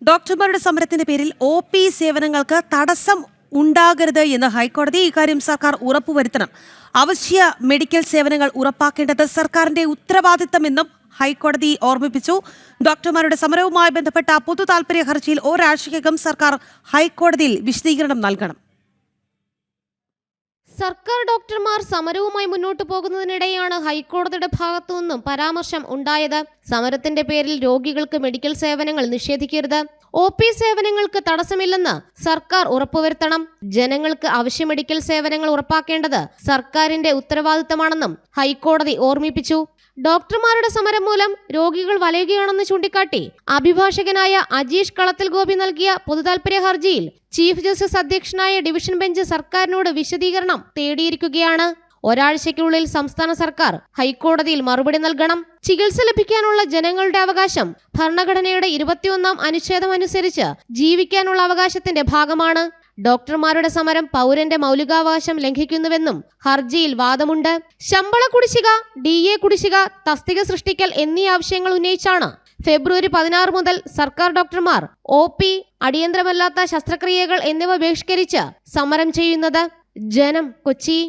ഡോക്ടർമാരുടെ സമരത്തിന്റെ പേരിൽ OP സേവനങ്ങൾക്ക് തടസ്സം ഉണ്ടാകരുത് എന്ന് ഹൈക്കോടതി. ഇക്കാര്യം സർക്കാർ ഉറപ്പുവരുത്തണം. അവശ്യ മെഡിക്കൽ സേവനങ്ങൾ ഉറപ്പാക്കേണ്ടത് സർക്കാരിന്റെ ഉത്തരവാദിത്തമെന്നും ഹൈക്കോടതി ഓർമ്മിപ്പിച്ചു. ഡോക്ടർമാരുടെ സമരവുമായി ബന്ധപ്പെട്ട പൊതു താൽപര്യ ഹർജിയിൽ ഒരാഴ്ചയ്ക്കകം സർക്കാർ ഹൈക്കോടതിയിൽ വിശദീകരണം നൽകണം. സർക്കാർ ഡോക്ടർമാർ സമരവുമായി മുന്നോട്ടു പോകുന്നതിനിടെയാണ് ഹൈക്കോടതിയുടെ ഭാഗത്തു നിന്നും പരാമർശം ഉണ്ടായത്. സമരത്തിന്റെ പേരിൽ രോഗികൾക്ക് മെഡിക്കൽ സേവനങ്ങൾ നിഷേധിക്കരുത്. OP സേവനങ്ങൾക്ക് തടസ്സമില്ലെന്ന് സർക്കാർ ഉറപ്പുവരുത്തണം. ജനങ്ങൾക്ക് അവശ്യ മെഡിക്കൽ സേവനങ്ങൾ ഉറപ്പാക്കേണ്ടത് സർക്കാരിന്റെ ഉത്തരവാദിത്തമാണെന്നും ഹൈക്കോടതി ഓർമ്മിപ്പിച്ചു. ഡോക്ടർമാരുടെ സമരം മൂലം രോഗികൾ വലയുകയാണെന്ന് ചൂണ്ടിക്കാട്ടി അഭിഭാഷകനായ അജീഷ് കളത്തിൽ ഗോപി നൽകിയ പൊതുതാൽപര്യ ഹർജിയിൽ ചീഫ് ജസ്റ്റിസ് അധ്യക്ഷനായ ഡിവിഷൻ ബെഞ്ച് സർക്കാരിനോട് വിശദീകരണം തേടിയിരിക്കുകയാണ്. ഒരാഴ്ചയ്ക്കുള്ളിൽ സംസ്ഥാന സർക്കാർ ഹൈക്കോടതിയിൽ മറുപടി നൽകണം. ചികിത്സ ലഭിക്കാനുള്ള ജനങ്ങളുടെ അവകാശം ഭരണഘടനയുടെ 21-ാം അനുച്ഛേദം അനുസരിച്ച് ജീവിക്കാനുള്ള അവകാശത്തിന്റെ ഭാഗമാണ്. ഡോക്ടർമാരുടെ സമരം പൗരന്റെ മൗലികാവകാശം ലംഘിക്കുന്നുവെന്നും ഹർജിയിൽ വാദമുണ്ട്. ശമ്പള കുടിശ്ശിക, DA കുടിശ്ശിക, തസ്തിക സൃഷ്ടിക്കൽ എന്നീ ആവശ്യങ്ങൾ ഉന്നയിച്ചാണ് ഫെബ്രുവരി 16 മുതൽ സർക്കാർ ഡോക്ടർമാർ OP, അടിയന്തരമല്ലാത്ത ശസ്ത്രക്രിയകൾ എന്നിവ ബഹിഷ്കരിച്ച് സമരം ചെയ്യുന്നത്. ജനം, കൊച്ചി.